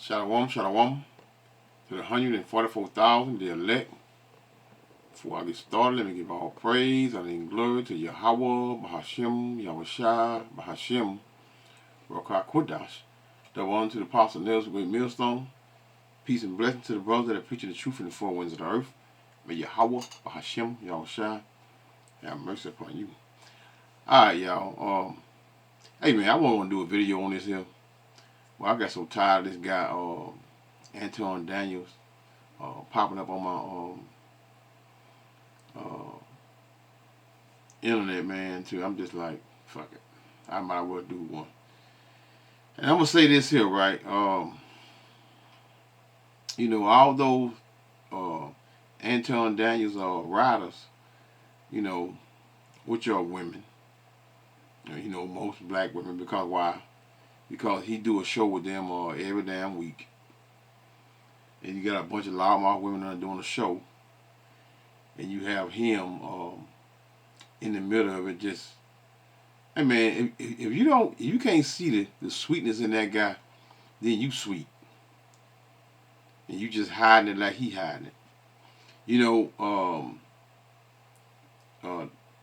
Shalom, shalom to the 144,000, the elect. Before I get started, let me give all praise and glory to Yahweh, Bahashem, Yahushua, Bahashem, Rokah Kodash, the one to the apostle nails the great millstone. Peace and blessing to the brothers that are preaching the truth in the four winds of the earth. May Yahweh, Bahashem, Yahushua, have mercy upon you. Alright, y'all. Hey, man, I want to do a video on this here. Well, I got so tired of this guy, Anton Daniels, popping up on my internet, man, too. I'm just like, fuck it. I might as well do one. And I'm going to say this here, right? You know, all those Anton Daniels writers, you know, which are women, you know, most black women, because why? Because he do a show with them every damn week. And you got a bunch of loudmouth women that are doing a show. And you have him in the middle of it just... Hey man, if you can't see the sweetness in that guy, then you sweet. And you just hiding it like he hiding it. You know,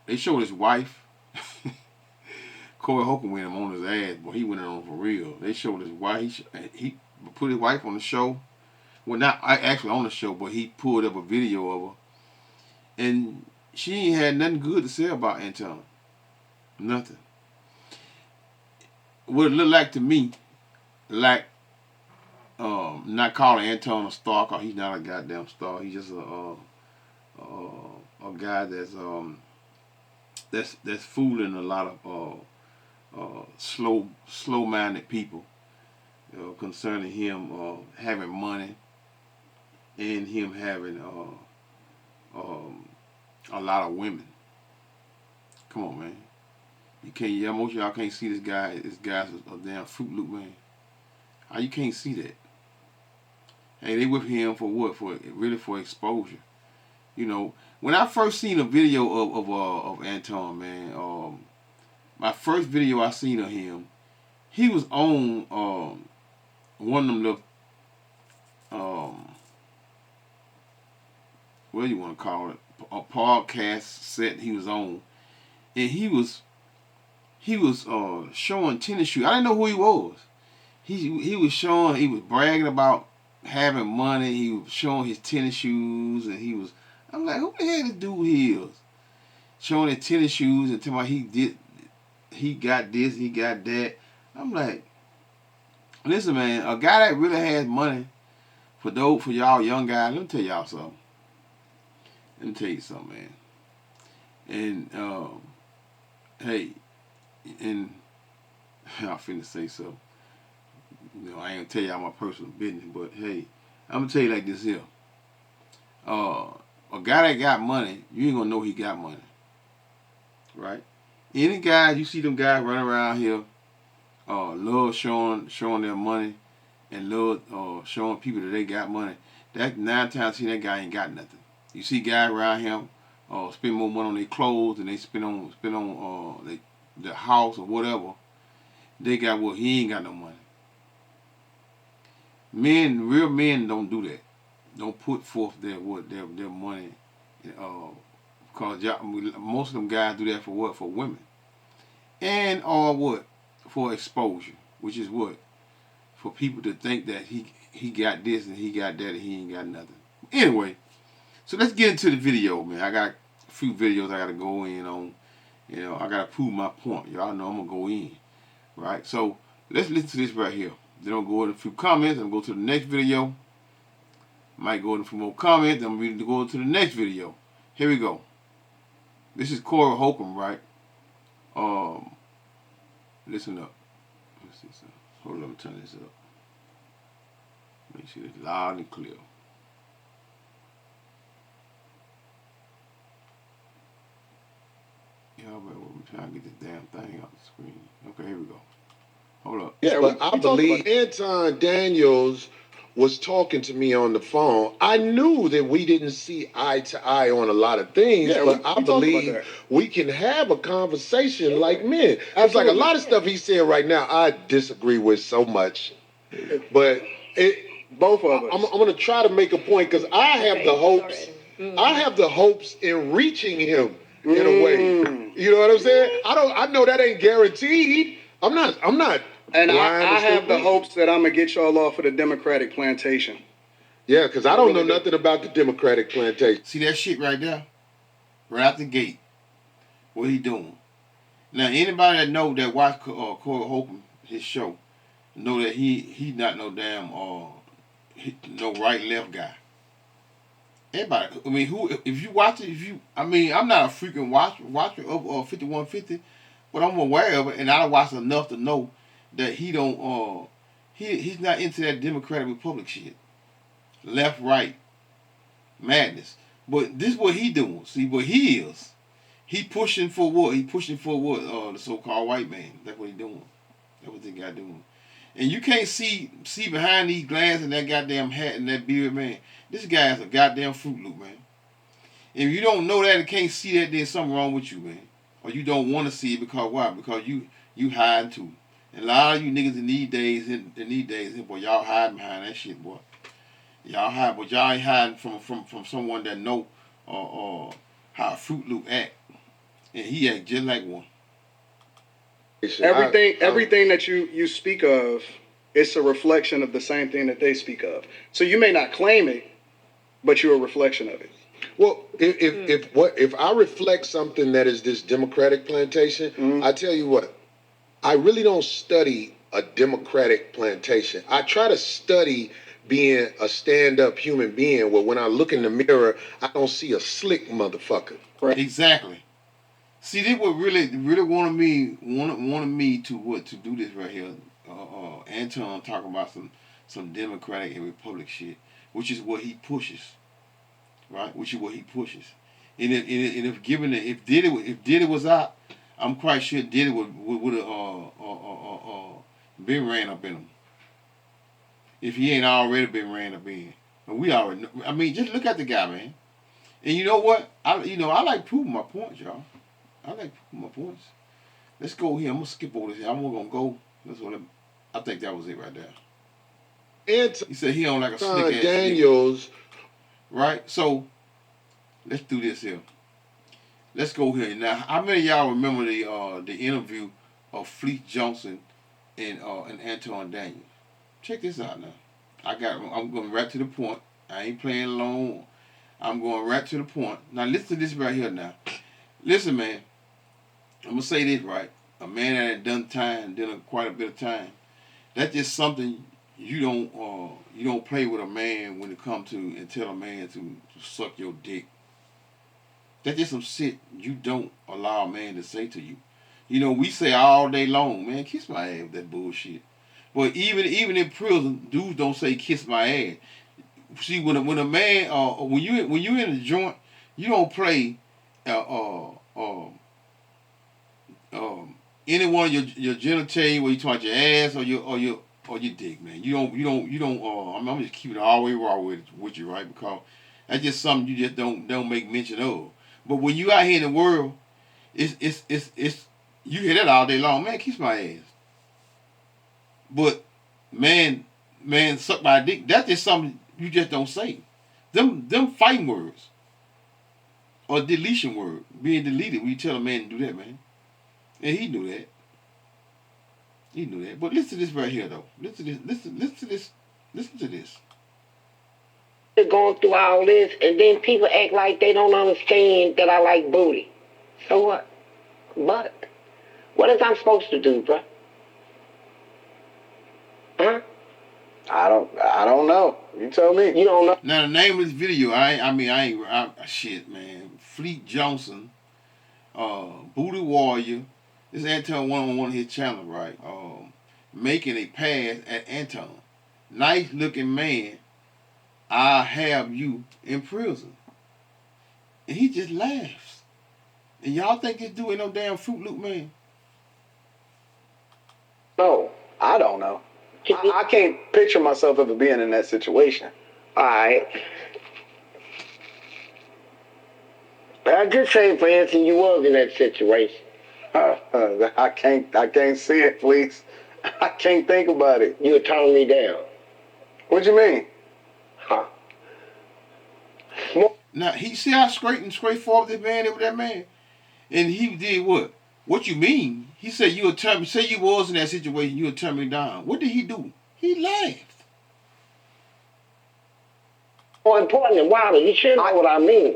they showed his wife. Holcomb went him on his ass, but he went on for real. They showed his wife. He put his wife on the show. Well, not actually on the show, but he pulled up a video of her. And she ain't had nothing good to say about Anton. Nothing. What it looked like to me, like not calling Anton a star, because he's not a goddamn star. He's just a guy that's fooling a lot of slow-minded people concerning him having money and him having a lot of women. Come on, man. You can't. Yeah, most of y'all can't see this guy. This guy's a damn Fruit Loop, man. How you can't see that? Hey, they with him for what? For exposure. You know, when I first seen a video of Anton, man, my first video I seen of him, he was on one of them little, what do you want to call it, a podcast set he was on, and he was showing tennis shoes. I didn't know who he was. He was bragging about having money. He was showing his tennis shoes, and I'm like, who the hell this dude is? Showing his tennis shoes and telling me he got this, he got that. I'm like, listen, man, a guy that really has money, for y'all young guys, let me tell y'all something. Let me tell you something, man. And hey, and I'm finna say so. You know, I ain't gonna tell y'all my personal business, but hey, I'm gonna tell you like this here. A guy that got money, you ain't gonna know he got money, right? Any guys, you see them guys running around here, love showing their money, and love showing people that they got money. That 9 times 10, that guy ain't got nothing. You see guys around here spend more money on their clothes than they spend on their house or whatever. They got what? He ain't got no money. Real men don't do that. Don't put forth their money. Because most of them guys do that for what? For women. And what? For exposure. Which is what? For people to think that he got this and he got that and he ain't got nothing. Anyway, so let's get into the video, man. I got a few videos I got to go in on. You know, I got to prove my point. Y'all know I'm going to go in. Right? So let's listen to this right here. Then I'll go in a few comments and go to the next video. Might go in a few more comments. Then I'm ready to go to the next video. Here we go. This is Holcomb, right? Listen up. Let's see something. Hold on, let me turn this up. Make sure it's loud and clear. Y'all better trying to get this damn thing off the screen. Okay, here we go. Hold up. Yeah, but I believe Anton Daniels was talking to me on the phone. I knew that we didn't see eye to eye on a lot of things, but I believe we can have a conversation like men. It's like a lot of stuff he said right now I disagree with so much. But Both of us. I'm going to try to make a point because I have the hopes. I have the hopes in reaching him in a way. You know what I'm saying? I know that ain't guaranteed. I'm not. And I have the hopes that I'm gonna get y'all off of the Democratic plantation. Yeah, because I don't know nothing about the Democratic plantation. See that shit right there, right out the gate. What he doing? Now anybody that know that watch Corey Holcomb, his show, know that he not no damn no right left guy. Everybody, I mean, if you watch it, I'm not a freaking watcher of 5150, but I'm aware of it, and I watch enough to know that he don't he's not into that Democratic Republic shit, left right madness. But this is what he doing. See what he is. He pushing for what? He pushing for what? The so-called white man. That's what he doing. That's what they got doing. And you can't see behind these glasses and that goddamn hat and that beard, man. This guy's a goddamn Fruit Loop, man. If you don't know that and can't see that, there's something wrong with you, man. Or you don't want to see it because why? Because you hiding too. And a lot of you niggas in these days, boy, y'all hiding behind that shit, boy. Y'all hide, but y'all ain't hiding from someone that know how a Fruit Loop act. And he act just like one. Everything that you speak of, it's a reflection of the same thing that they speak of. So you may not claim it, but you're a reflection of it. Well, if I reflect something that is this Democratic plantation, I tell you what, I really don't study a Democratic plantation. I try to study being a stand-up human being where when I look in the mirror, I don't see a slick motherfucker. Right. Exactly. See, they would really wanted me to do this right here. Anton talking about some Democratic and Republic shit, which is what he pushes, right? Which is what he pushes. And if Diddy was out, I'm quite sure Diddy would have been ran up in him. If he ain't already been ran up in. And we already know. I mean, just look at the guy, man. And you know what? I like proving my points, y'all. I like proving my points. Let's go here. I'm gonna skip over this here. I'm gonna go. I think that was it right there. He said he don't like a slick ass Daniels. Nigga. Right? So let's do this here. Let's go here. Now, how many of y'all remember the interview of Fleet Johnson and Anton Daniels? Check this out now. I'm going right to the point. I ain't playing along. I'm going right to the point. Now listen to this right here now. Listen, man. I'm gonna say this right. A man that had done quite a bit of time. That's just something you don't play with a man when it comes to and tell a man to suck your dick. That's just some shit you don't allow a man to say to you. You know, we say all day long, man, kiss my ass with that bullshit. But even in prison, dudes don't say kiss my ass. See, when a man when you in a joint, you don't play any one of your genitalia where you talk about your ass or your dick, man. You don't. I'm just keeping it all the way raw with you, right? Because that's just something you just don't make mention of. But when you out here in the world, it's you hear that all day long, man. Kiss my ass. But man, suck my dick. That's just something you just don't say. Them fighting words or deletion word being deleted when you tell a man to do that, man. And he knew that. He knew that. But listen to this right here, though. Listen to this. Listen to this. They're going through all this, and then people act like they don't understand that I like booty. So what? But what is I'm supposed to do, bruh? Huh? I don't know. You tell me. You don't know. Now the name of this video, shit, man. Fleet Johnson, Booty Warrior. This Anton on one of his channel, right? Making a pass at Anton. Nice looking man. I'll have you in prison. And he just laughs. And y'all think this dude ain't no damn Fruit Loop, man? No, I don't know. I can't picture myself ever being in that situation. All right. I just say, for instance, you was in that situation. I can't see it, please. I can't think about it. You were turning me down. What you mean? Huh? Now he see how straight and straightforward this man is with that man, and he did what? What you mean? He said you would turn me. Say you was in that situation, you would turn me down. What did he do? He laughed. More important than Wilder, you should know what I mean.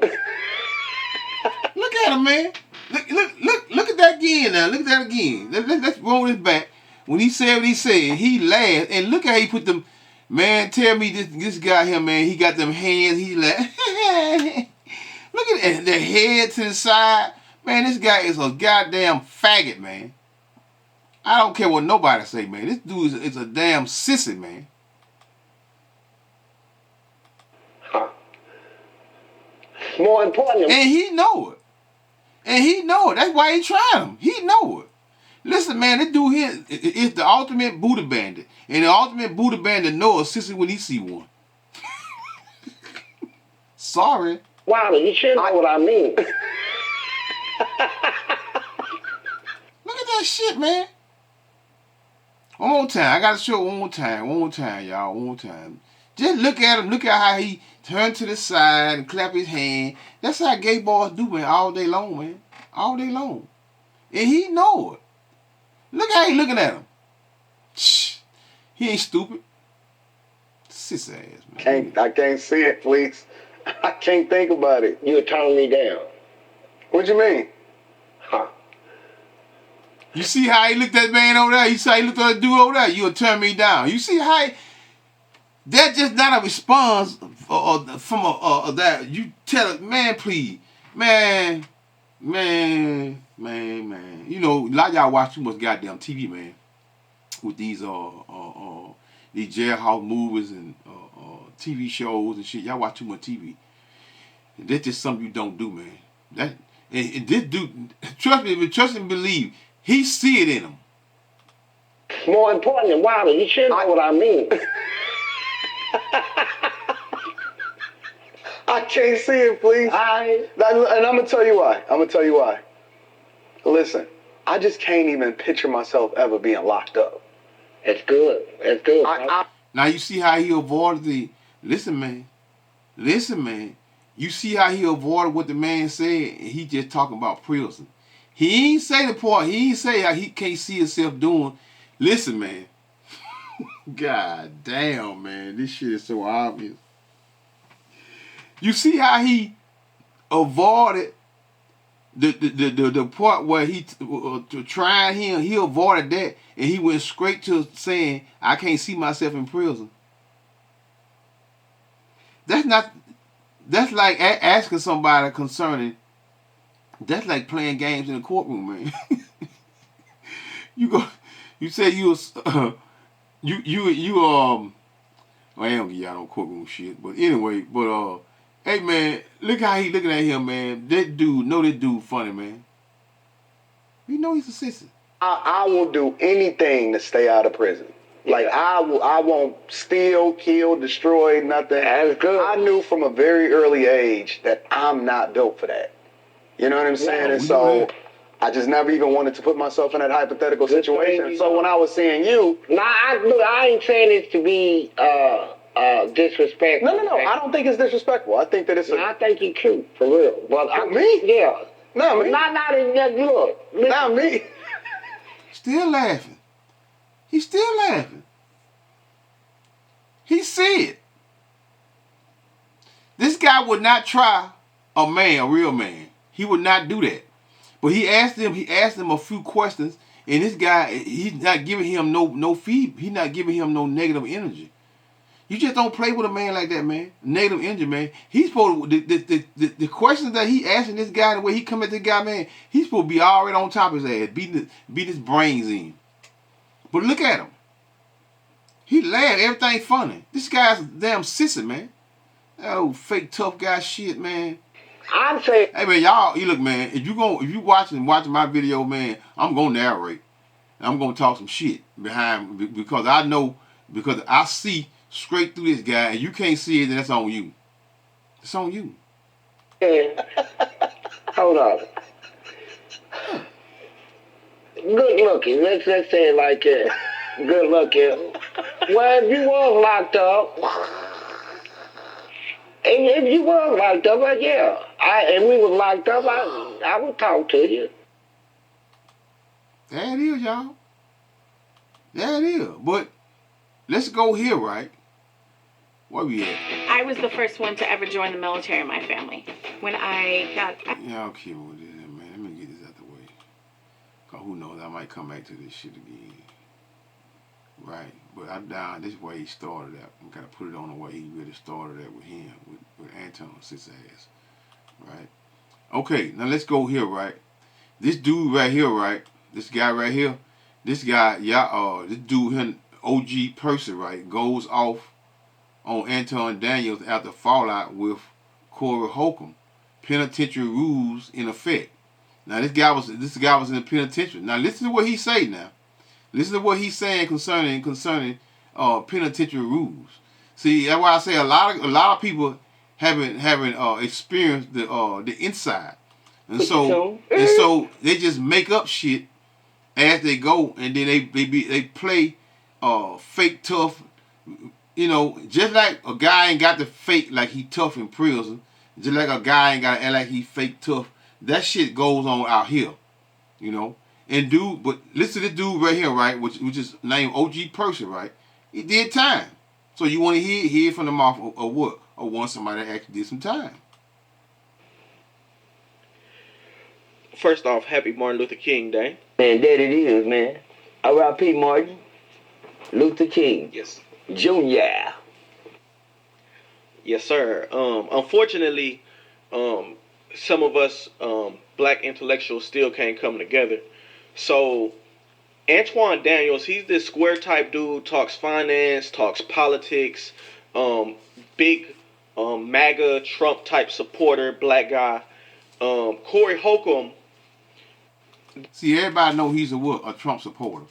Look at him, man. Look at that again now. Look at that again. Let's roll this back. When he said what he said, he laughed. And look how he put them, man, tell me this guy here, man, he got them hands, he laughed. Look at the head to the side. Man, this guy is a goddamn faggot, man. I don't care what nobody say, man. This dude is a damn sissy, man. Huh? More important. And he know it. And he know it. That's why he trying him. He know it. Listen, man, this dude here is the ultimate Buddha bandit. And the ultimate Buddha bandit knows a sissy when he see one. Sorry. Wilder, you should know what I mean. Look at that shit, man. One more time. I got to show it one more time. One more time, y'all. One more time. Just look at him. Look at how he turned to the side and clap his hand. That's how gay boys do, man, all day long, man. All day long. And he know it. Look how he looking at him. Shh. He ain't stupid. Sis ass, man. I can't see it, please. I can't think about it. You would turn me down. What you mean? Huh? You see how he looked at that man over there? You see how he looked at that dude over there? You would turn me down. You see how that's just not a response from that. You tell it, man, please. Man. You know, a lot of y'all watch too much goddamn TV, man. With these jailhouse movies and TV shows and shit. Y'all watch too much TV. That's just something you don't do, man. And this dude, trust me, believe, he see it in him. More important than Wilder, you should know what I mean. I can't see it, please. And I'm going to tell you why. Listen, I just can't even picture myself ever being locked up. That's good. Now you see how he avoided the... Listen, man. You see how he avoided what the man said, and he just talking about prison. He ain't say the part. He ain't say how he can't see himself doing. Listen, man. God damn, man. This shit is so obvious. You see how he avoided the part where he tried him. He avoided that, and he went straight to saying, I can't see myself in prison. That's like asking somebody concerning, that's like playing games in the courtroom, man. You say well, I ain't gonna give y'all no courtroom shit, but anyway, hey man, look how he looking at him, man. That dude funny, man. You know he's a sissy. I will do anything to stay out of prison. Like, I won't steal, kill, destroy, nothing. That's good. I knew from a very early age that I'm not built for that. You know what I'm saying? Yeah, and so I just never even wanted to put myself in that hypothetical situation. So when I was seeing you... I ain't saying it to be disrespectful. No. I don't think it's disrespectful. I think that it's... I think you're cute, for real. But me? Yeah. Not me. Not in that look. Not me. Still laughing. He's still laughing. He said, this guy would not try a real man. He would not do that. But he asked him a few questions, and this guy, he's not giving him no feed. He's not giving him no negative energy. You just don't play with a man like that, man. Negative energy, man. He's supposed to, the questions that he asking this guy, the way he come at this guy, man, he's supposed to be already on top of his ass, beating his brains in. But look at him. He laughed. Everything funny. This guy's a damn sissy, man. That old fake tough guy shit, man. I'm saying, hey man, y'all, you look, man. If you watching my video, man, I'm gonna narrate. I'm gonna talk some shit behind, because I know, because I see straight through this guy, and you can't see it, then that's on you. It's on you. yeah. Hold on. Good looking. Let's say it like that. Good looking. Well, if you was locked up, if you was locked up, yeah, and we was locked up, I would talk to you. There it is, y'all. There it is. But let's go here, right? Where we at? I was the first one to ever join the military in my family. When I got... Y'all keep with this, man. Let me get this out the way. Because who knows, I might come back to this shit again. Right. But I'm down. This is where he started at. I'm going to put it on the way he really started at with him, with Anton, sis ass. Right. Okay, now let's go here, right? This dude right here, right? This guy right here. This guy, this dude here, OG person, right, goes off on Anton Daniels after fallout with Corey Holcomb. Penitentiary rules in effect. Now this guy was in the penitentiary. Now listen to what he say now. Listen to what he's saying concerning penitentiary rules. See, that's why I say a lot of people haven't experienced the inside. And so they just make up shit as they go, and then they play fake tough. You know, just like a guy ain't got to fake like he tough in prison, just like a guy ain't got to act like he fake tough. That shit goes on out here, you know. And but listen to this dude right here, right, which is named OG Person, right? He did time. So you want to hear from the mouth of what? Or want somebody that actually did some time. First off, happy Martin Luther King Day. Man, that it is, man. R.I.P. Martin Luther King. Yes. Jr. Yes, sir. Unfortunately, some of us black intellectuals still can't come together. So Antoine Daniels, he's this square type dude, talks finance, talks politics, big MAGA Trump type supporter, black guy. Corey Holcomb. See, everybody know he's a Trump supporter.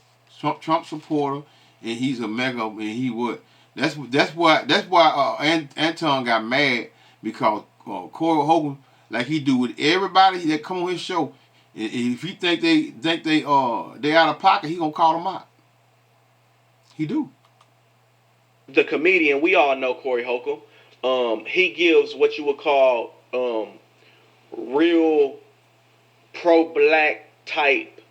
Trump supporter, and he's a mega, and he would. That's why Anton got mad because Corey Holcomb, like he do with everybody that come on his show, and if he think they out of pocket, he gonna call them out. He do. The comedian, we all know Corey Holcomb. He gives what you would call real pro-black type,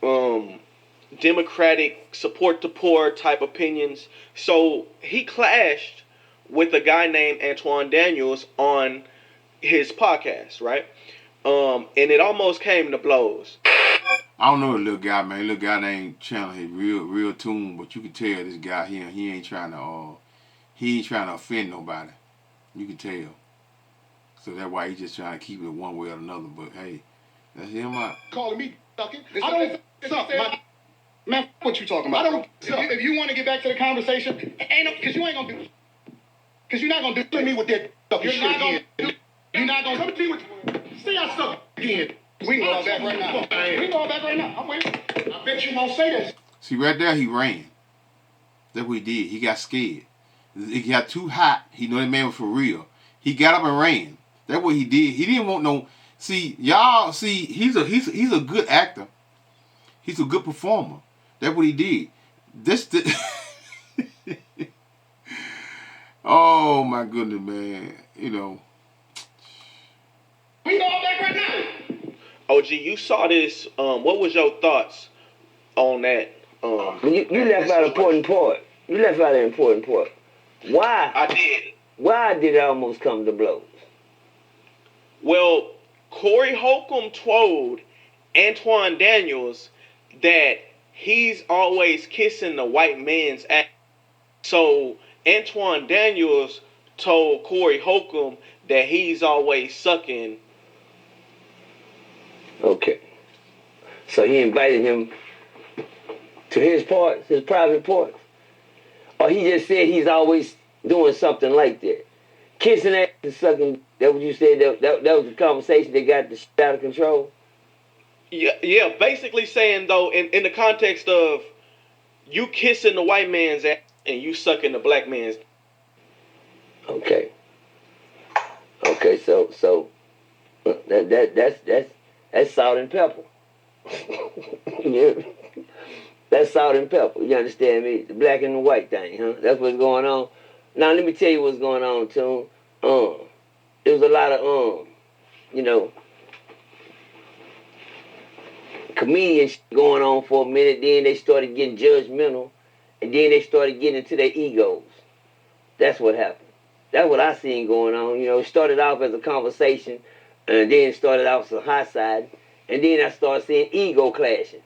democratic, support the poor type opinions. So he clashed with a guy named Antoine Daniels on his podcast, right? And it almost came to blows. I don't know the little guy, man. Little guy named Chandler, he real tune, but you can tell this guy here, he ain't trying to offend nobody. You can tell. So that's why he's just trying to keep it one way or another. But hey, that's him out. Calling me sucking. I don't suck. Man, what you talking about? I don't. If you want to get back to the conversation, because you ain't gonna do. Because you're not gonna do me with that sucking shit again. You're not gonna come to me with. Say I suck again. We can go back right now. We can go back right now. I'm waiting. I bet you won't say that. See, right there, he ran. That's what he did. He got scared. It got too hot. He knew that man was for real. He got up and ran. That's what he did. He didn't want no. See, y'all. See, he's a good actor. He's a good performer. That's what he did. Oh my goodness, man. You know. We going back right now. OG, you saw this. What was your thoughts on that? You left out an important part. You left out an important part. Why? I did. Why did it almost come to blows? Well, Corey Holcomb told Antoine Daniels that he's always kissing the white man's ass. So Antoine Daniels told Corey Holcomb that he's always sucking. Okay. So he invited him to his parts, his private parts? Or he just said he's always doing something like that? Kissing ass and sucking, that what you said, that was the conversation that got the shit out of control? Yeah, basically saying, though, in the context of you kissing the white man's ass and you sucking the black man's. Okay, so that's salt and pepper. Yeah. That's salt and pepper. You understand me? The black and the white thing, huh? That's what's going on. Now let me tell you what's going on, too. There was a lot of you know, comedians going on for a minute. Then they started getting judgmental, and then they started getting into their egos. That's what happened. That's what I seen going on. You know, it started off as a conversation, and then it started off as a hot side, and then I started seeing ego clashing.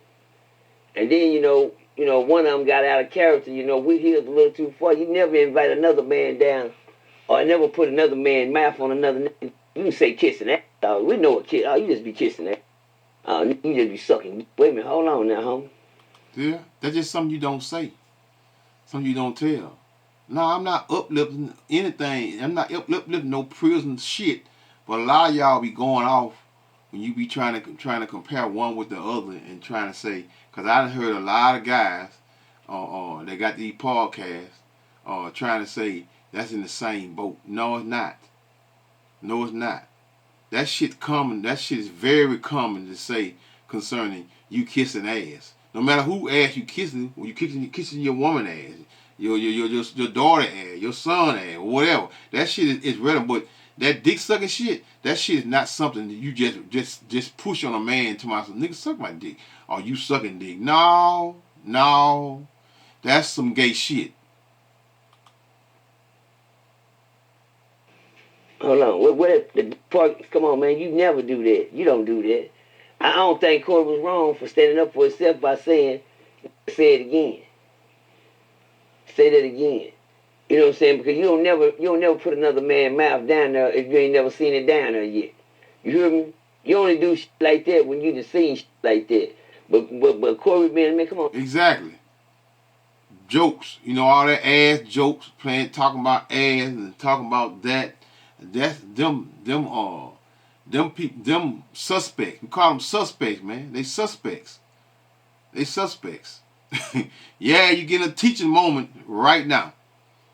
And then, you know, one of them got out of character. You know, we healed a little too far. You never invite another man down, or never put another man's mouth on another nigga. You can say kissing that. We know a kiss. Oh, you just be kissing that. You just be sucking. Wait a minute, hold on now, homie. Yeah, that's just something you don't say. Something you don't tell. No, I'm not uplifting anything. I'm not uplifting no prison shit. But a lot of y'all be going off when you be trying to compare one with the other and trying to say, because I done heard a lot of guys, they got these podcasts, trying to say that's in the same boat. No, it's not. No, it's not. That shit common. That shit is very common to say concerning you kissing ass. No matter who ass you kissing, when you kissing your woman ass, your daughter ass, your son ass, or whatever. That shit is relevant. But that dick sucking shit, that shit is not something that you just push on a man to myself. Nigga, suck my dick. Or you sucking dick. No. That's some gay shit. Hold on. What the part? Come on, man. You never do that. You don't do that. I don't think Corey was wrong for standing up for himself by saying, say it again. Say that again. You know what I'm saying? Because you don't never put another man's mouth down there if you ain't never seen it down there yet. You hear me? You only do shit like that when you just seen shit like that. But Corey, man, come on. Exactly. Jokes. You know, all that ass jokes, talking about ass and talking about that. That's them people, them suspects. We call them suspects, man. They suspects. Yeah, you get a teaching moment right now.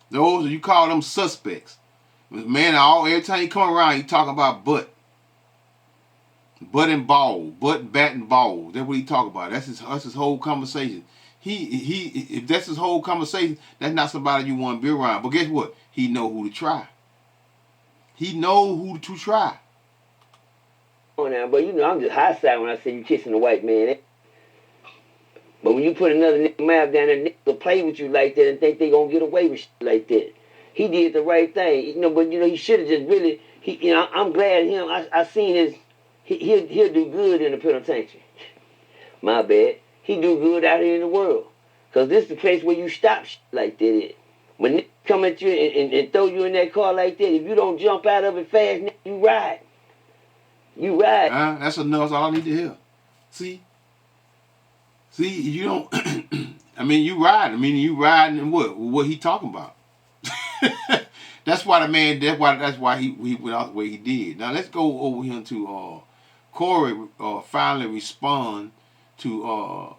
Those you call them suspects. Man, every time you come around, you talk about butt and ball, butt, bat, and ball. That's what he talk about. That's his whole conversation. If that's his whole conversation, that's not somebody you want to be around. But guess what? He know who to try. He know who to try. Oh, now, but you know, I'm just high side when I say you kissing a white man. But when you put another nigga mouth down there, niggas will play with you like that and think they gonna get away with shit like that. He did the right thing, you know. But you know, he should have just really. I'm glad I seen he'll do good in the penitentiary. My bad. He do good out here in the world, cause this is the place where you stop shit like that. When niggas come at you and throw you in that car like that, if you don't jump out of it fast, nigga, you ride. You ride. That's enough. That's all I need to hear. See, you don't. I mean, you ride. I mean, you riding and what he talking about? That's why the man. That's why he went out the way he did. Now let's go over here to Corey. Finally respond to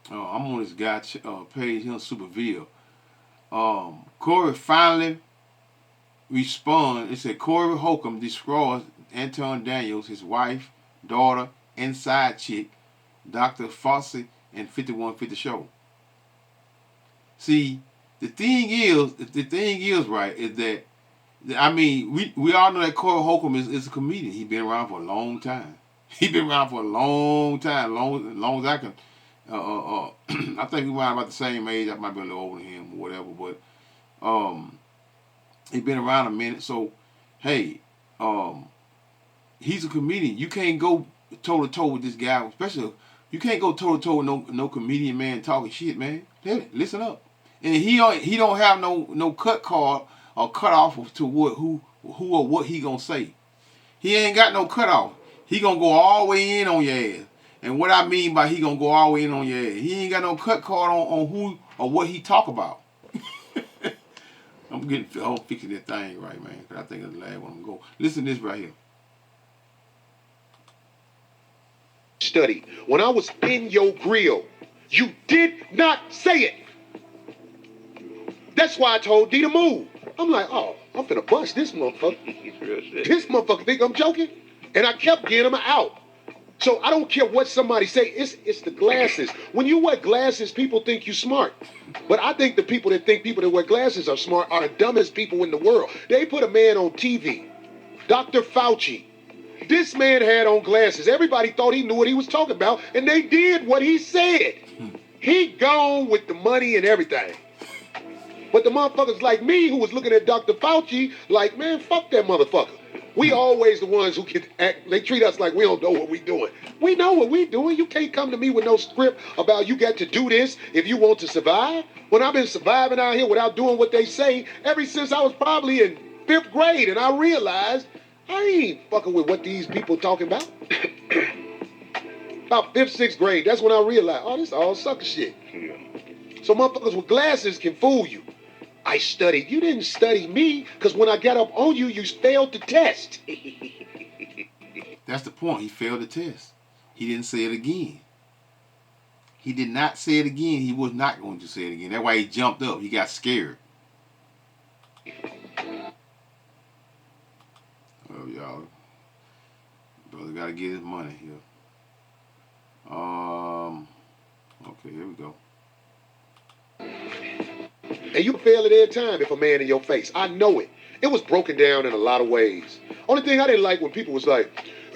I'm on this guy page here on Superville. Corey finally respond. It said Corey Holcomb destroys Anton Daniels, his wife, daughter, and side chick, Dr. Fossey, and 5150 Show. See, the thing is right, is that, I mean, we all know that Corey Holcomb is a comedian. He's been around for a long time. Long as I can. I think we around about the same age. I might be a little older than him or whatever, but he's been around a minute. So, hey, he's a comedian. You can't go toe to toe with this guy, especially you can't go toe to toe with no comedian, man, talking shit, man. Hey, listen up. And he don't have no cut card or cut off to who or what he gonna say. He ain't got no cut off. He gonna go all the way in on your ass. And what I mean by he gonna go all the way in on your ass, he ain't got no cut card on who or what he talk about. I'm fixing that thing right, man, because I think it's the last one I'm gonna go. Listen to this right here. Study. When I was in your grill, you did not say it. That's why I told D to move. I'm like, oh, I'm finna bust this motherfucker. This motherfucker think I'm joking. And I kept getting him out. So So I don't care what somebody say. It's the glasses. When you wear glasses, people think you smart. But I think the people that think people that wear glasses are smart are the dumbest people in the world. They put a man on TV, Dr. Fauci. This man had on glasses. Everybody thought he knew what he was talking about, and they did what he said. He gone with the money and everything. But the motherfuckers like me who was looking at Dr. Fauci like, man, fuck that motherfucker. We always the ones who can act, they treat us like we don't know what we doing. We know what we doing. You can't come to me with no script about you got to do this if you want to survive. When I've been surviving out here without doing what they say ever since I was probably in 5th grade, and I realized I ain't fucking with what these people talking about. About 5th, 6th grade, that's when I realized, oh, this all sucker shit. So motherfuckers with glasses can fool you. I studied. You didn't study me, because when I got up on you, you failed the test. That's the point. He failed the test. He didn't say it again. He did not say it again. He was not going to say it again. That's why he jumped up. He got scared. Oh, y'all. Brother got to get his money here. Okay, here we go. And you fail it every time if a man in your face. I know it. It was broken down in a lot of ways. Only thing I didn't like when people was like,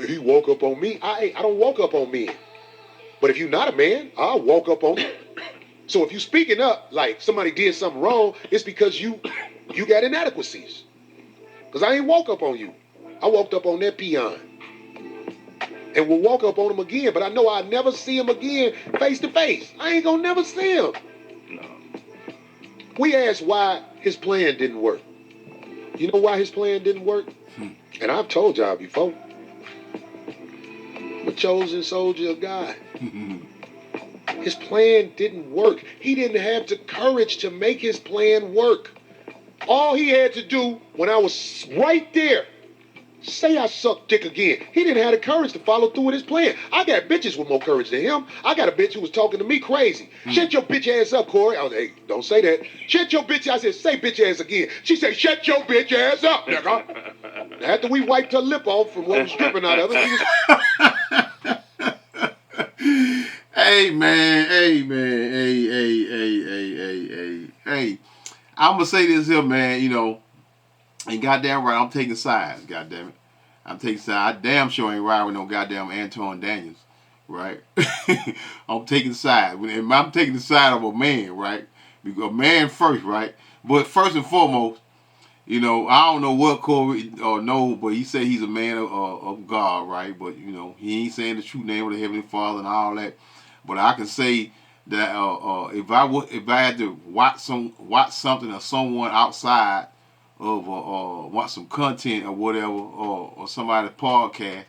he woke up on me. I don't walk up on men. But if you're not a man, I'll walk up on you. So if you speaking up like somebody did something wrong, it's because you got inadequacies. Because I ain't walk up on you. I walked up on that peon. And will walk up on him again, but I know I'll never see him again face to face. I ain't gonna never see him. No. We asked why his plan didn't work. You know why his plan didn't work? And I've told y'all before. I'm a chosen soldier of God. His plan didn't work. He didn't have the courage to make his plan work. All he had to do when I was right there, say I sucked dick again. He didn't have the courage to follow through with his plan. I got bitches with more courage than him. I got a bitch who was talking to me crazy. Shut your bitch ass up, Corey. I was like, hey, don't say that. Shut your bitch. I said, say bitch ass again. She said, shut your bitch ass up, nigga. After we wiped her lip off from what was dripping out of it, Hey, man. Hey. I'm going to say this here, man, you know, and goddamn right, I'm taking sides, goddamn it. I'm taking sides. I damn sure ain't riding with no goddamn Anton Daniels, right? I'm taking sides. I'm taking the side of a man, right? Because a man first, right? But first and foremost, you know, I don't know what Corey or no, but he said he's a man of God, right? But, you know, he ain't saying the true name of the Heavenly Father and all that. But I can say that if I had to watch something or someone outside of watch some content or whatever or somebody's podcast,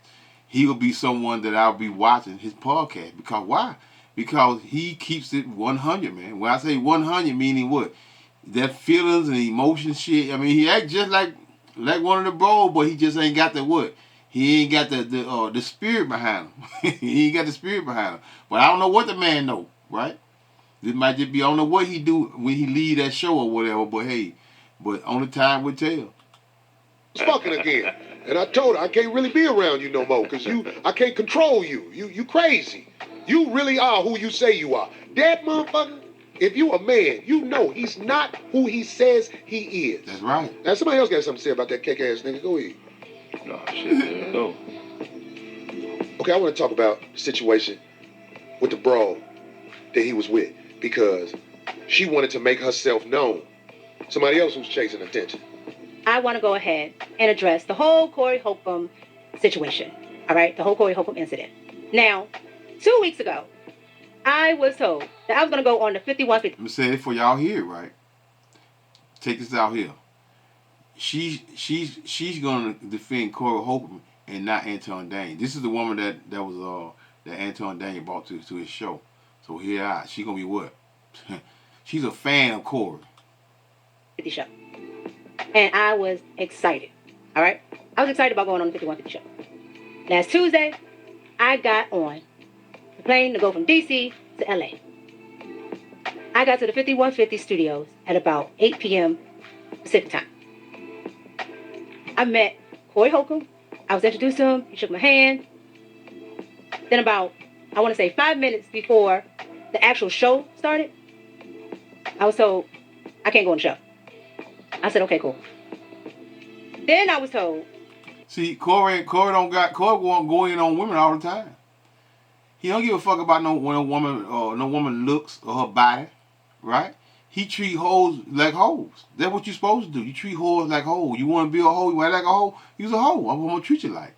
he will be someone that I'll be watching his podcast. Because why? Because he keeps it 100, man. When I say 100, meaning what? That feelings and emotion shit. I mean, he act just like one of the bros, but he just ain't got the what? He ain't got the spirit behind him. He ain't got the spirit behind him. But I don't know what the man know, right? This might just be, I don't know what he do when he leave that show or whatever, but hey, but only time will tell. fucking again. And I told her, I can't really be around you no more, because I can't control you. You crazy. You really are who you say you are. That motherfucker, if you a man, you know he's not who he says he is. That's right. Now, somebody else got something to say about that cake-ass nigga. Go ahead. No, shit, man. Go. Okay, I want to talk about the situation with the bro that he was with, because she wanted to make herself known. Somebody else who's chasing attention. I want to go ahead and address the whole Corey Holcomb situation. All right, the whole Corey Holcomb incident. Now, 2 weeks ago, I was told that I was going to go on the 5150. Let me say it for y'all here, right? Take this out here. She's going to defend Corey Holcomb and not Anton Daniel. This is the woman that was that Anton Daniel brought to his show. So here, she gonna be what? She's a fan of Corey. Show. And I was excited. All right, I was excited about going on the 5150 show. Last Tuesday, I got on the plane to go from DC to LA. I got to the 5150 studios at about 8 p.m. Pacific time. I met Corey Holcomb. I was introduced to him. He shook my hand. Then about, I want to say 5 minutes before the actual show started, I was told, I can't go on the show. I said, okay, cool. Then I was told. See, Corey won't go in on women all the time. He don't give a fuck about no woman looks or her body, right? He treat hoes like hoes. That's what you're supposed to do. You treat hoes like hoes. You want to be a hoe, you want to act like a hoe, you's a hoe. I'm gonna treat you like.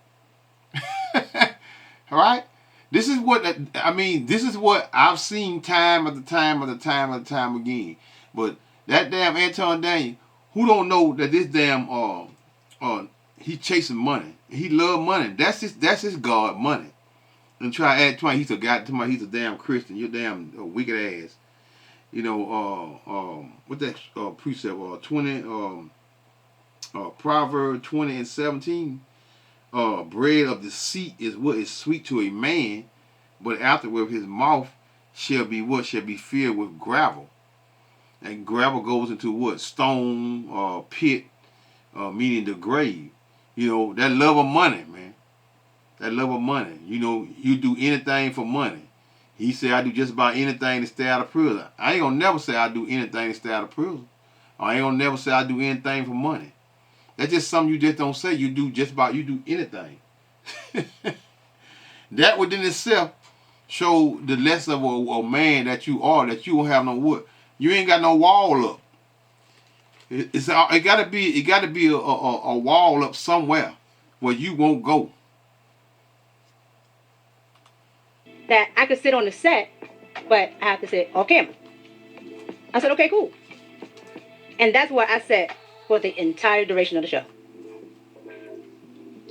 All right? This is what I've seen time after time again. But that damn Anton Daniel, who don't know that this damn he chasing money. He love money. That's his God, money. And try to add to he's a damn Christian. You're damn wicked ass. You know, what that precept 20 Proverbs 20:17. Bread of deceit is what is sweet to a man, but afterward his mouth shall be filled with gravel. And gravel goes into what? Stone, pit, meaning the grave. You know, that love of money, man. That love of money. You know, you do anything for money. He said, I do just about anything to stay out of prison. I ain't gonna never say I do anything to stay out of prison. I ain't gonna never say I do anything for money. That's just something you just don't say. You do anything. That within itself show the less of a man that you are, that you don't have no what. You ain't got no wall up. It gotta be a wall up somewhere where you won't go. That I could sit on the set, but I have to sit off camera. I said, okay, cool. And that's where I sat for the entire duration of the show.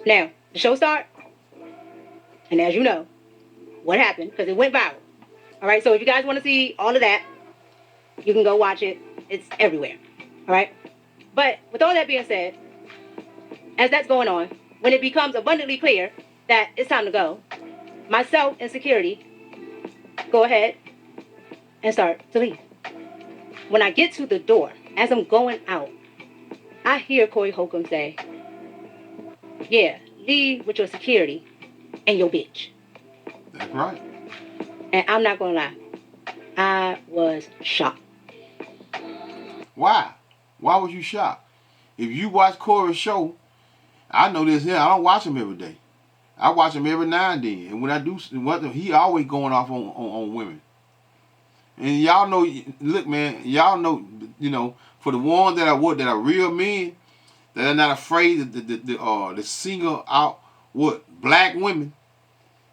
Now, the show started, and as you know, what happened, because it went viral. All right, so if you guys want to see all of that, you can go watch it. It's everywhere. All right? But with all that being said, as that's going on, when it becomes abundantly clear that it's time to go, myself and security go ahead and start to leave. When I get to the door, as I'm going out, I hear Corey Holcomb say, yeah, leave with your security and your bitch. That's right. And I'm not going to lie. I was shocked. Why? Why was you shocked? If you watch Corey's show, I know this here. I don't watch him every day. I watch him every now and then. And when I do, he always going off on women. And y'all know, look, man, y'all know, you know, for the ones that are real men, that are not afraid to single out black women,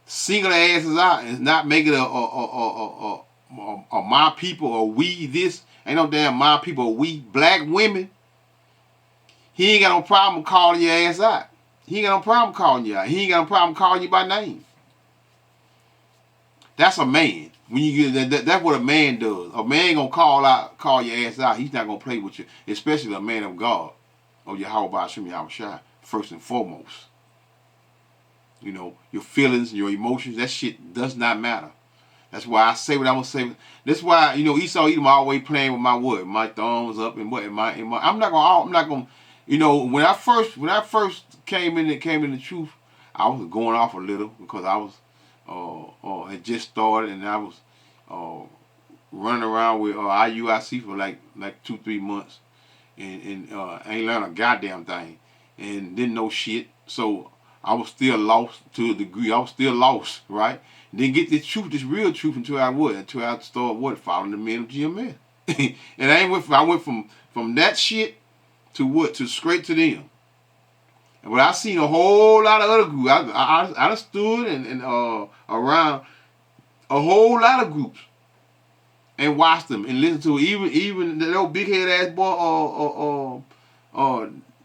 single their asses out and not make it a my people or we this. Ain't no damn my people or we. Black women, he ain't got no problem calling your ass out. He ain't got no problem calling you out. He ain't got no problem calling you by name. That's a man. When you get that's what a man does. A man gonna call your ass out. He's not gonna play with you, especially a man of God, or Yahweh Hashem Yahushua, first and foremost. You know, your feelings, your emotions, that shit does not matter. That's why I say what I'm gonna say. That's why, you know, Esau Edom always playing with my thumbs up and what I'm not gonna you know, when I first came in the truth, I was going off a little because I was had just started and I was running around with IUIC for like 2-3 months and ain't learned a goddamn thing and didn't know shit. So I was still lost to a degree. I was still lost, right? Didn't get this real truth until I started following the men of GMS. And I went from that shit to straight to them. And when I seen a whole lot of other groups, I stood and around a whole lot of groups and watched them and listened to even that old big head ass boy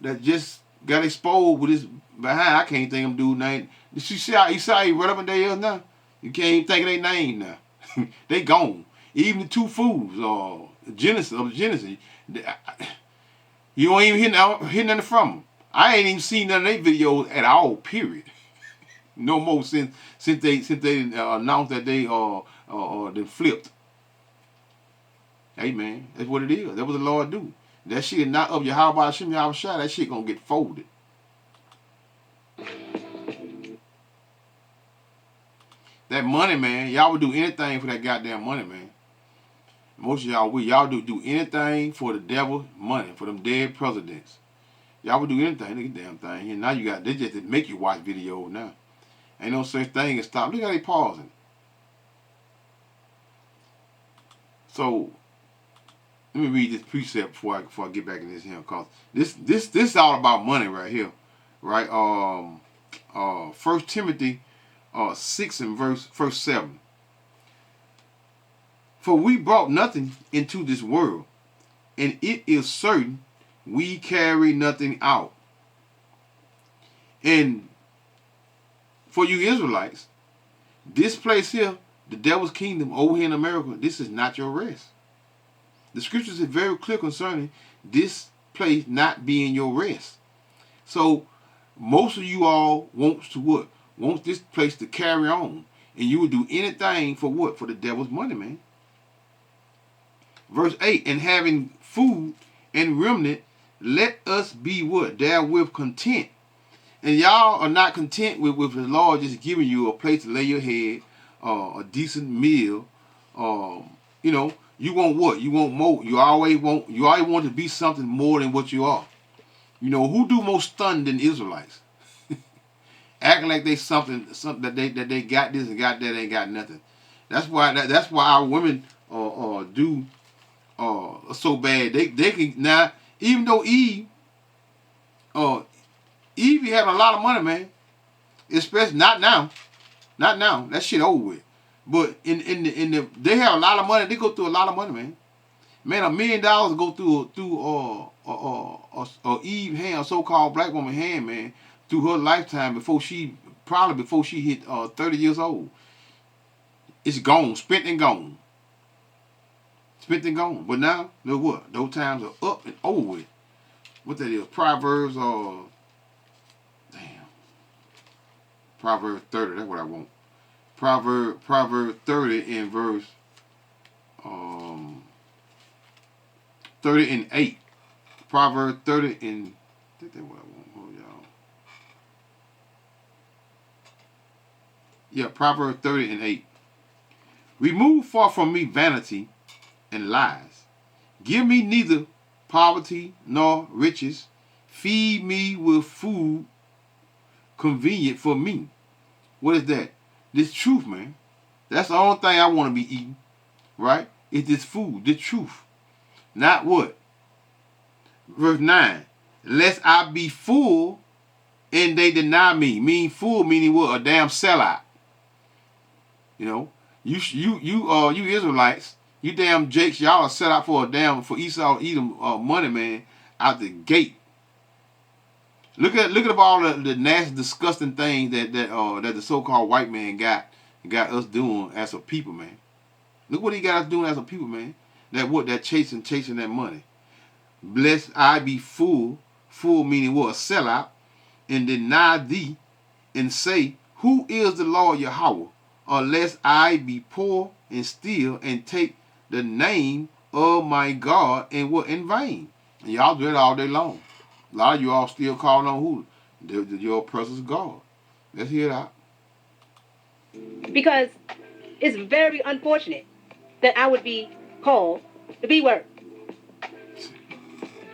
that just got exposed with his behind. I can't think of dude's name. You see how he relevant they is now? You can't even think of their name now. They gone. Even the two fools Genesis. You don't even hear nothing from them. I ain't even seen none of their videos at all. Period. No more since they announced that they flipped. Hey man, that's what it is. That's what the Lord do. That shit is not of Yahweh Hashem Yahushua. That shit gonna get folded. That money, man. Y'all would do anything for that goddamn money, man. Most of y'all would. Y'all do anything for the devil's money, for them dead presidents. Y'all would do anything, nigga, damn thing. And now you got, they just make you watch videos now. Ain't no such thing as stop. Look how they pausing. So, let me read this precept before I get back in this here, cause this is all about money right here, right? 1 Timothy 6 and verse 7. For we brought nothing into this world, and it is certain we carry nothing out. And for you Israelites, this place here, the devil's kingdom over here in America, this is not your rest. The scriptures are very clear concerning this place not being your rest. So most of you all wants to what? Wants this place to carry on. And you will do anything for what? For the devil's money, man. Verse 8, and having food and remnant, let us be what? Therewith content. And y'all are not content with the Lord just giving you a place to lay your head, a decent meal. You know, you want what? You want more. You always want to be something more than what you are. You know, who do more stunned than Israelites? Acting like they something that they got this and got that, ain't got nothing. That's why our women do so bad. They can now, even though Eve be having a lot of money, man. Especially not now. That shit over with. But in the they have a lot of money. They go through a lot of money, man. Man, $1 million go through Eve hand, a so-called black woman hand, man, through her lifetime before she hit 30 years old. It's gone, spent and gone. Spent and gone. But now, look what? Those times are up and over with. What that is? Proverbs Proverbs 30, that's what I want. Proverb 30 in verse 30 and 8. Proverb 30 and I think that's what I want. Hold y'all. Yeah, Proverb 30 and 8. Remove far from me vanity and lies. Give me neither poverty nor riches. Feed me with food convenient for me. What is that? This truth, man. That's the only thing I want to be eating, right? It's this food, this truth. Not what? Verse 9. Lest I be full and they deny me. Mean full meaning what? A damn sellout. You know? You Israelites, you damn jakes, y'all are set out for Esau Edom money, man, out the gate. Look at all the nasty, disgusting things that the so-called white man got us doing as a people, man. Look what he got us doing as a people, man. That chasing that money. Blessed I be full meaning what? A sellout, and deny thee, and say, who is the Lord Yahweh? Unless I be poor and steal and take the name of my God and what in vain. And y'all do it all day long. A lot of you all still calling on who? Your oppressor's God. Let's hear it out. Because it's very unfortunate that I would be called the B word.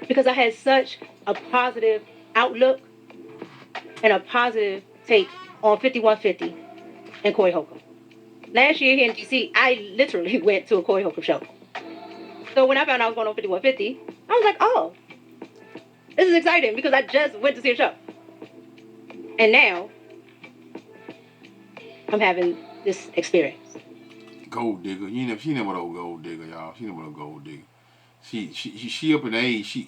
Because I had such a positive outlook and a positive take on 5150 and Corey Holcomb. Last year here in DC, I literally went to a Corey Holcomb show. So when I found out I was going on 5150, I was like, oh, this is exciting because I just went to see a show. And now, I'm having this experience. Gold digger. She never no gold digger, y'all. She never no gold digger. She up in age.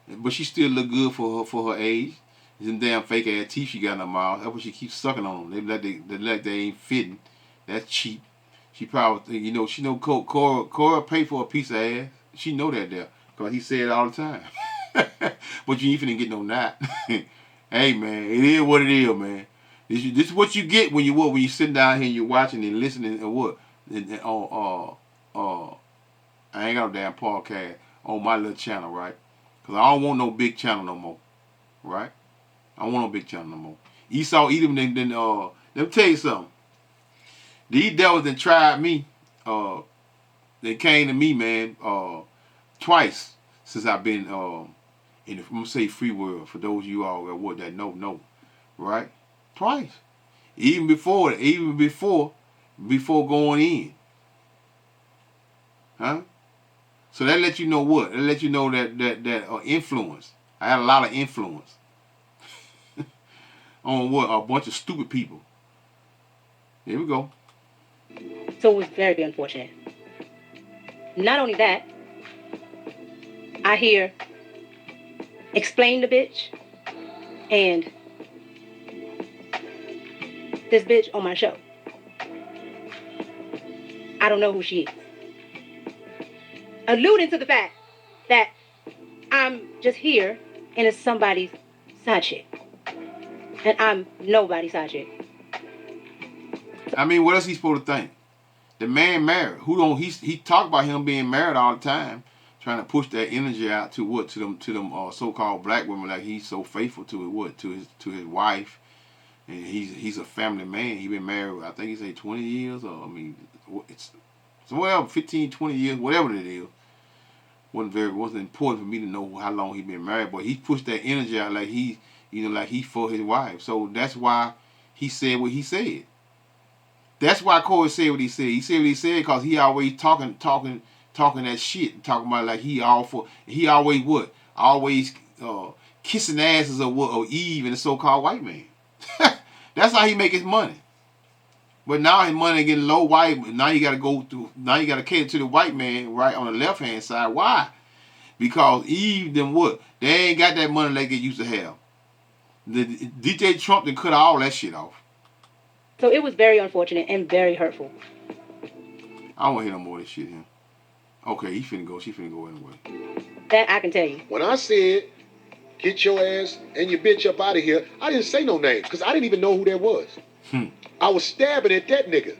But she still look good for her age. Them damn fake ass teeth she got in her mouth. That's what she keeps sucking on. They like they ain't fitting. That's cheap. She probably she know Cora pay for a piece of ass. She know that there. Cause he say it all the time. But you ain't finna get no knot. Hey man, it is what it is, man. This is what you get when you sitting down here and you're watching and listening and what? I ain't got no damn podcast on my little channel, right? Cause I don't want no big channel no more. Right? I don't want no big channel no more. Esau Edom, let me tell you something. These devils that tried me, they came to me, man, twice since I've been in the, I'm gonna say free world for those of you all that know, right? Twice. Even before going in. Huh? So that let you know what? That let you know that influence. I had a lot of influence on what? A bunch of stupid people. Here we go. So it was very unfortunate. Not only that, I hear explain the bitch and this bitch on my show. I don't know who she is. Alluding to the fact that I'm just here and it's somebody's side chick. And I'm nobody's side chick. I mean, what else he supposed to think? The man married. Who don't he talk about him being married all the time, trying to push that energy out to what? To them so-called black women, like he's so faithful to his wife. And he's a family man. He been married, I think he said 20 years, or I mean, it's whatever, 15, 20 years, whatever it is. Wasn't important for me to know how long he been married, but he pushed that energy out like he for his wife. So that's why he said what he said. That's why Corey said what he said. He said what he said because he always talking that shit, talking about like he always what? Always kissing asses of Eve and the so-called white man. That's how he make his money. But now his money getting low white. Now you got to cater to the white man right on the left hand side. Why? Because Eve them what? They ain't got that money like they used to have. The DJ Trump done cut all that shit off. So it was very unfortunate and very hurtful. I don't want to hear no more of this shit here. Okay, he finna go. She finna go anyway. That I can tell you. When I said, get your ass and your bitch up out of here, I didn't say no names because I didn't even know who that was. I was stabbing at that nigga.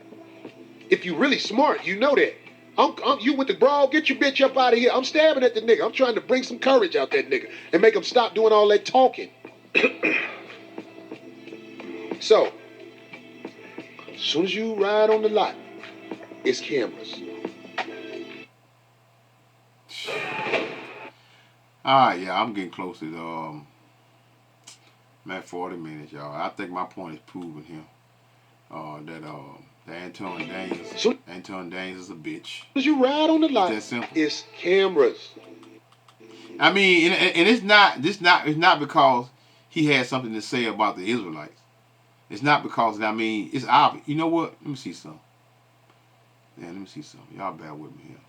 If you really smart, you know that. You with the brawl, get your bitch up out of here. I'm stabbing at the nigga. I'm trying to bring some courage out that nigga and make him stop doing all that talking. So, as soon as you ride on the lot, it's cameras. Alright, yeah, I'm getting close to I'm at 40 minutes, y'all. I think my point is proven here. That Anton Daniels is a bitch. As you ride on the lot, it's that simple. It's cameras. I mean, and it's not because he had something to say about the Israelites. It's not because, I mean, it's obvious. You know what? Let me see something. Yeah, let me see something. Y'all bear with me here.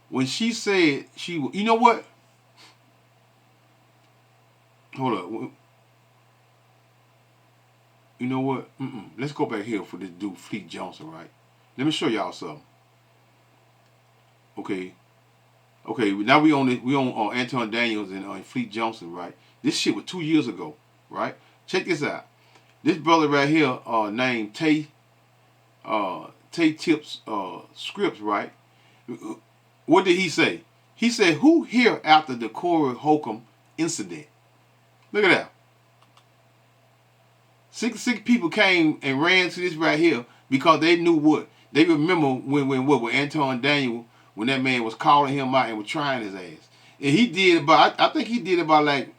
When she said you know what? Hold up. You know what? Let's go back here for this dude, Fleet Johnson, right? Let me show y'all something. Okay. Now we on Anton Daniels and Fleet Johnson, right? This shit was 2 years ago, right? Check this out. This brother right here, named Tay Tips Scripts, right? What did he say? He said, "Who here after the Corey Holcomb incident?" Look at that. Six people came and ran to this right here because they knew what. They remember when Anton Daniel, when that man was calling him out and was trying his ass. And he did about, I think he did about like,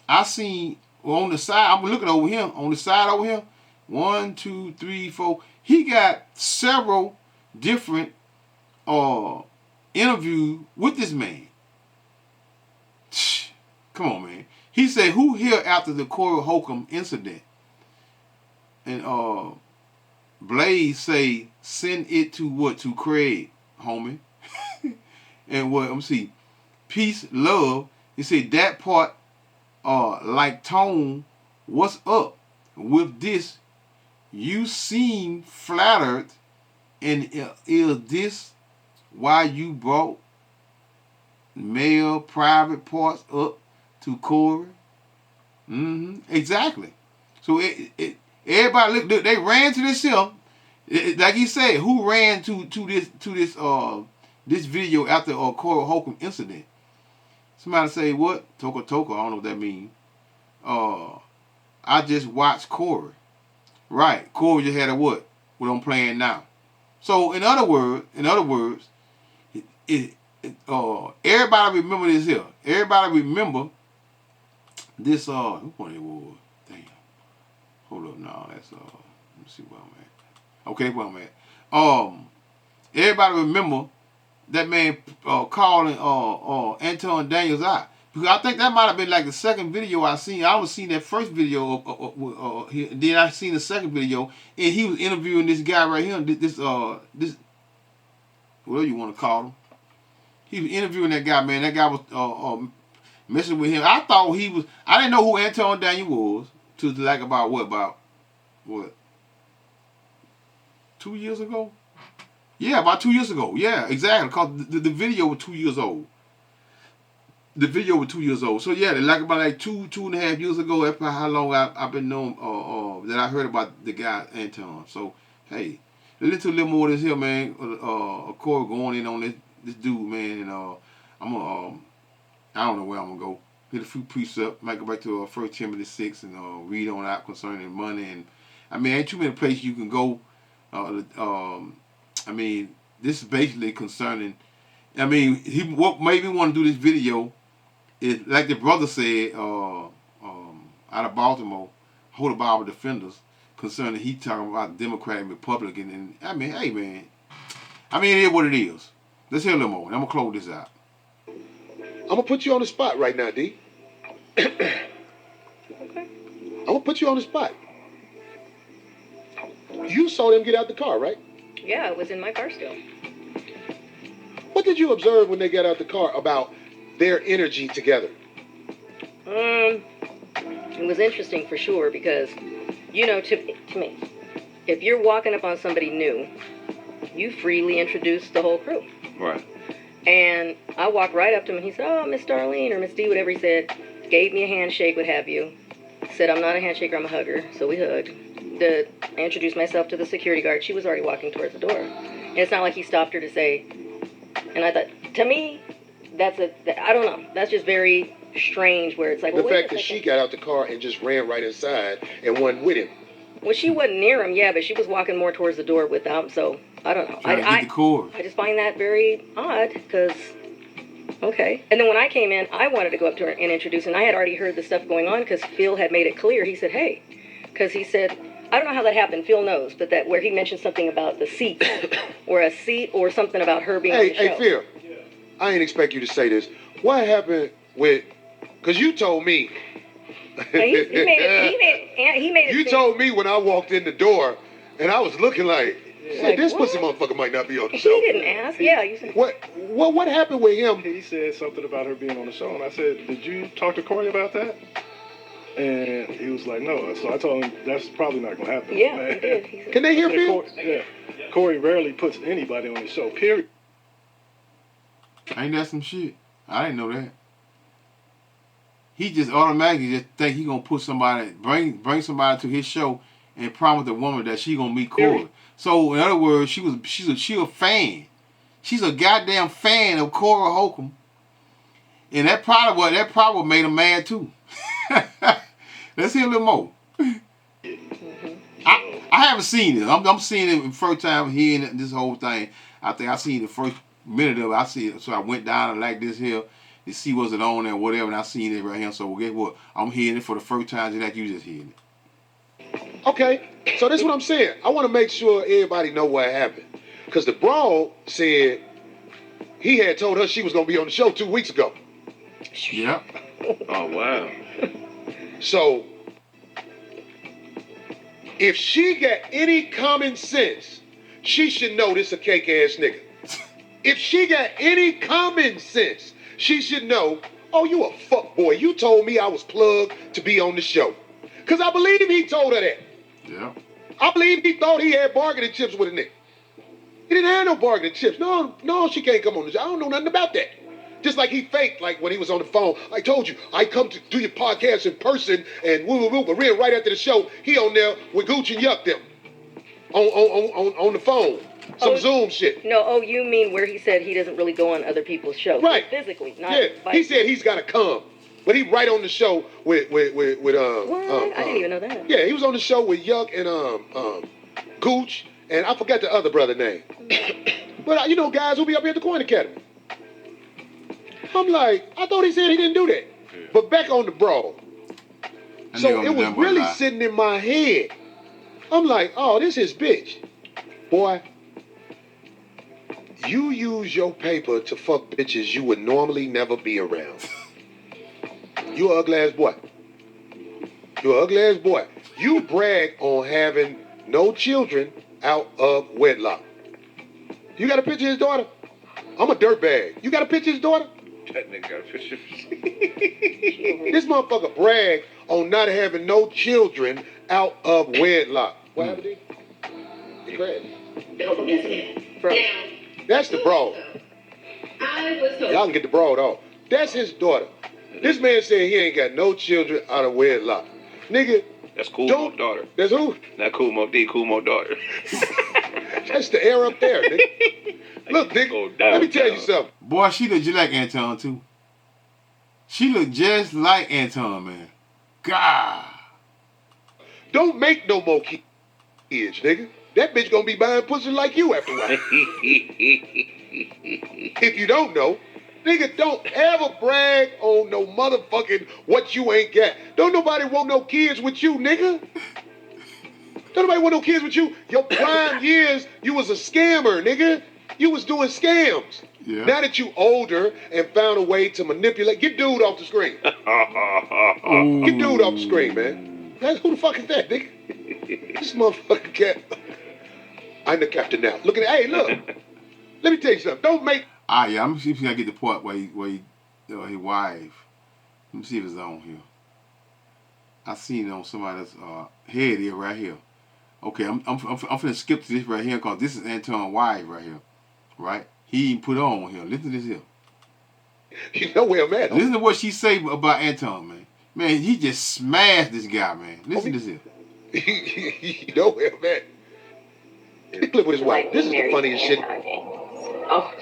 I seen on the side, I'm looking over here, on the side over here, 1, 2, 3, 4. He got several different interviews with this man. Come on, man. He said, "Who here after the Corey Holcomb incident?" And Blaze say, "Send it to what? To Craig, homie." And what? Let me see. Peace, love. He said that part. Like Tone, what's up with this? You seem flattered, and is this why you brought male private parts up to Corey? Exactly. So everybody look. They ran to this film. Like he said, who ran to this video after Corey Holcomb incident? Somebody say what? Toka. I don't know what that means. I just watched Corey. Right. Corey just had a what? What I'm playing now. So in other words, everybody remember this here. Everybody remember this. Who one it was? Damn. Hold up, now. That's let me see where I'm at. Okay, where I'm at. Everybody remember that man calling Anton Daniels out. Because I think that might have been like the second video I seen. I was seeing that first video, then I seen the second video, and he was interviewing this guy right here. This whatever you want to call him. He was interviewing that guy, man. That guy was messing with him. I thought he was. I didn't know who Anton Daniels was. To like about 2 years ago? Yeah, about 2 years ago. Yeah, exactly. Because the video was 2 years old. The video was 2 years old. So yeah, like about like 2.5 years ago. That's probably how long I've been known that I heard about the guy Anton. So hey, listen to a little more of this here, man. Corey going in on this dude, man, and I'm gonna I don't know where I'm gonna go. Hit a few precepts, might go back to 1 Timothy 6 and read on out concerning money. And I mean, ain't too many places you can go. I mean, this is basically concerning. I mean, what made me want to do this video is like the brother said out of Baltimore, Holy Bible Defenders, concerning he talking about Democrat and Republican. And I mean, hey man, I mean it is what it is. Let's hear a little more. And I'm gonna close this out. I'm gonna put you on the spot right now, D. Okay. I'm gonna put you on the spot. You saw them get out the car, right? Yeah, it was in my car still. What did you observe when they got out the car about their energy together? It was interesting for sure because, you know, to me, if you're walking up on somebody new, you freely introduce the whole crew. Right. And I walked right up to him and he said, "Oh, Miss Darlene," or Miss D, whatever he said, gave me a handshake, what have you. Said, "I'm not a handshaker, I'm a hugger." So we hugged. I introduced myself to the security guard. She was already walking towards the door. And it's not like he stopped her to say, and I thought, to me, I don't know, that's just very strange where it's like, the fact that she got out the car and just ran right inside and wasn't with him. Well, she wasn't near him, yeah, but she was walking more towards the door with them, so I don't know. I just find that very odd, because, okay. And then when I came in, I wanted to go up to her and introduce, and I had already heard the stuff going on, because Phil had made it clear. He said, hey, because he said, I don't know how that happened, Phil knows, but that where he mentioned something about the seat, or a seat, or something about her being on the show. Hey, Phil, I ain't expect you to say this. What happened with, because you told me. He made it. You told me when I walked in the door, and I was looking like this pussy motherfucker might not be on the show. He didn't ask. Yeah, you said. What happened with him? He said something about her being on the show, and I said, "Did you talk to Corey about that?" And he was like, "No." So I told him that's probably not gonna happen. Yeah, he did. Can they hear Phil? Corey rarely puts anybody on the show. Period. Ain't that some shit? I didn't know that. He just automatically just think he gonna put somebody, bring somebody to his show and promise the woman that she gonna meet Corey. So in other words, she's a fan. She's a goddamn fan of Corey Holcomb, and that probably made him mad too. Let's hear a little more. I haven't seen it. I'm seeing it the first time hearing this whole thing. I think I seen the first minute of it. I see it, so I went down and like this here to see was it on there, whatever, and I seen it right here. So guess what? I'm hearing it for the first time, just like you just hearing it. Okay, so this is what I'm saying. I want to make sure everybody know what happened, because the broad said he had told her she was gonna be on the show 2 weeks ago. Yeah. Oh wow. So if she got any common sense, she should know this a cake ass nigga. If she got any common sense, she should know, oh, you a fuck boy. You told me I was plugged to be on the show. Because I believe he told her that. Yeah. I believe he thought he had bargaining chips with a nigga. He didn't have no bargaining chips. No, she can't come on the show. I don't know nothing about that. Just like he faked, like when he was on the phone. I told you, I come to do your podcast in person and woo, but real right after the show, he on there with Gucci and Yuck them. On the phone. Some Zoom shit. No, you mean where he said he doesn't really go on other people's shows. Right. Physically, not he said he's got to come. But he right on the show with What? I didn't even know that. Yeah, he was on the show with Yuck and Gooch, and I forgot the other brother name. But you know, guys who be up here at the Coin Academy. I'm like, I thought he said he didn't do that. But back on the brawl. So it was really sitting in my head. I'm like, oh, this is bitch. Boy, you use your paper to fuck bitches you would normally never be around. You an ugly ass boy. You an ugly ass boy. You brag on having no children out of wedlock. You got a picture of his daughter? I'm a dirtbag. You got a picture of his daughter? That nigga got a picture. This motherfucker brag on not having no children out of wedlock. What happened to you? You crazy. That's the broad. Y'all can get the broad off. That's his daughter. This man said he ain't got no children out of wedlock. Nigga. That's Cool Mo's daughter. That's who? Not Cool Mo D, Cool Mo's daughter. That's the air up there, nigga. Look, nigga, let me tell you something. Boy, she look just like Anton, too. She look just like Anton, man. God. Don't make no more kids, nigga. That bitch gonna be buying pussy like you after a while. If you don't know, nigga, don't ever brag on no motherfucking what you ain't got. Don't nobody want no kids with you, nigga. Don't nobody want no kids with you. Your prime years, you was a scammer, nigga. You was doing scams. Yeah. Now that you older and found a way to manipulate, get dude off the screen. Get dude off the screen, man. Who the fuck is that, nigga? This motherfucking cat. I'm the captain now. Look at it. Hey, look. Let me tell you something. Don't make. Yeah. I'm see if I get the part where his wife. Let me see if it's on here. I seen it on somebody's head here, right here. Okay, I'm finna skip to this right here because this is Anton's wife right here, right? He put on here. Listen to this here. You know where I'm at. Listen to what she say about Anton, man. Man, he just smashed this guy, man. Listen to this here. You know where I'm at. The clip with his wife. This is the funniest shit. Oh,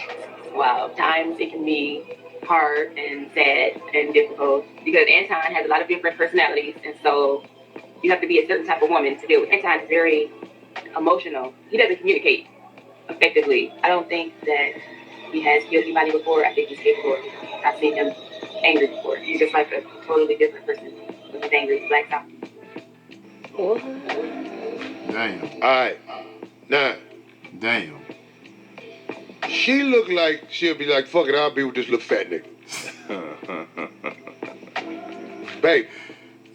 wow. Times it can be hard and sad and difficult because Anton has a lot of different personalities, and so you have to be a certain type of woman to deal with. Anton is very emotional. He doesn't communicate effectively. I don't think that he has killed anybody before. I think he's capable. I've seen him angry before. He's just like a totally different person when he's angry. He's blacked out. Damn. All right. Now. Damn. She look like she'll be like, fuck it, I'll be with this little fat nigga. Babe,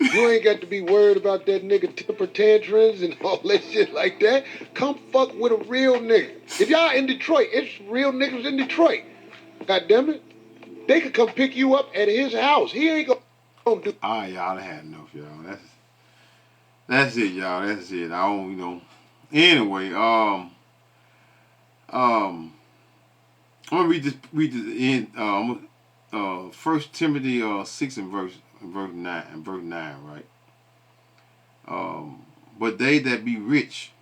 you ain't got to be worried about that nigga temper tantrums and all that shit like that. Come fuck with a real nigga. If y'all in Detroit, it's real niggas in Detroit. God damn it. They could come pick you up at his house. He ain't gonna do. All right, y'all, I had enough, y'all. That's it, y'all. That's it. I don't, Anyway, I'm gonna read this in 1 Timothy 6 and verse 9, right? But they that be rich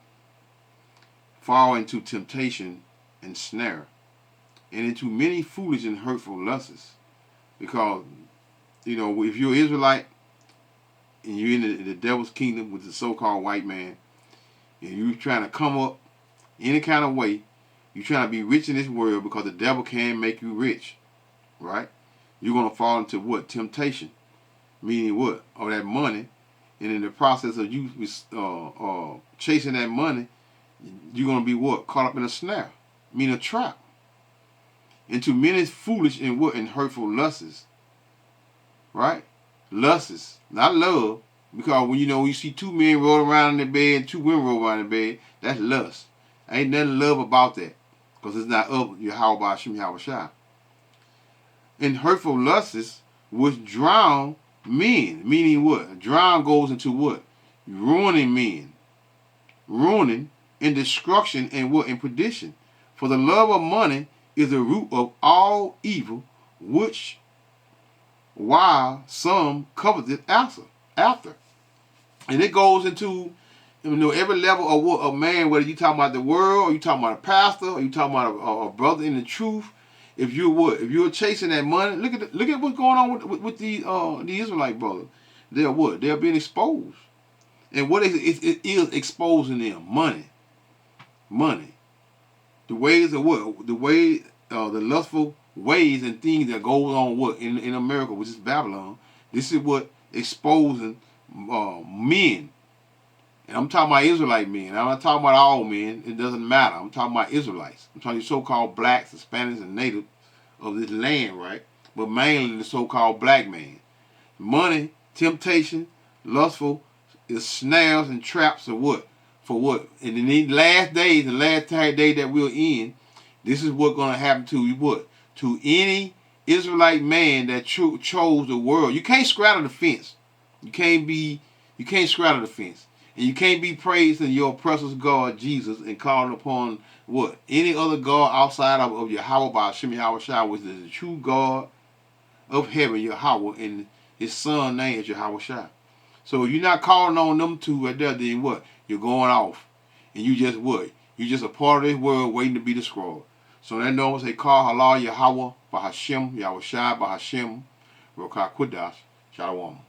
fall into temptation and snare, and into many foolish and hurtful lusts. Because, if you're an Israelite and you're in the devil's kingdom with the so-called white man, and you're trying to come up any kind of way, you're trying to be rich in this world because the devil can make you rich, right? You're going to fall into what? Temptation. Meaning what? Or that money. And in the process of you chasing that money, you're going to be what? Caught up in a snare. Meaning a trap. Into many foolish and what? And hurtful lusts. Right? Lusts. Not love. Because when you see two men roll around in the bed, two women roll around in the bed, that's lust. Ain't nothing love about that. Because it's not of Yahweh Hashem Yahweh Shai. And hurtful lusts which drown men. Meaning what? Drown goes into what? Ruining men. Ruining and destruction and what? And perdition. For the love of money is the root of all evil, which while some coveteth after. And it goes into every level of what a man, whether you talking about the world, or you talking about a pastor, or you talking about a brother in the truth, if you're chasing that money, look at what's going on with the Israelite brothers. They're being exposed, and what is exposing them? Money. The ways of what? The lustful ways and things that goes on in America, which is Babylon. This is what exposing men. And I'm talking about Israelite men. I'm not talking about all men. It doesn't matter. I'm talking about Israelites. I'm talking about so-called blacks, Hispanics, and natives of this land, right? But mainly the so-called black man. Money, temptation, lustful, is snares and traps of what? For what? And in these last days, the last day that we're in, this is what's going to happen to what? To any Israelite man that chose the world. You can't straddle the fence. You can't straddle the fence. And you can't be praising your precious God, Jesus, and calling upon what? Any other God outside of Yahweh by Hashem Yahweh Shai, which is the true God of heaven, Yahweh, and his son name is Yahweh Shai. So if you're not calling on them two right there, then what? You're going off. And you just what? You're just a part of this world waiting to be destroyed. So that knows they call halal Yahweh by Hashem, Yahweh Shai by Hashem, Rokah Kudash, Shalom.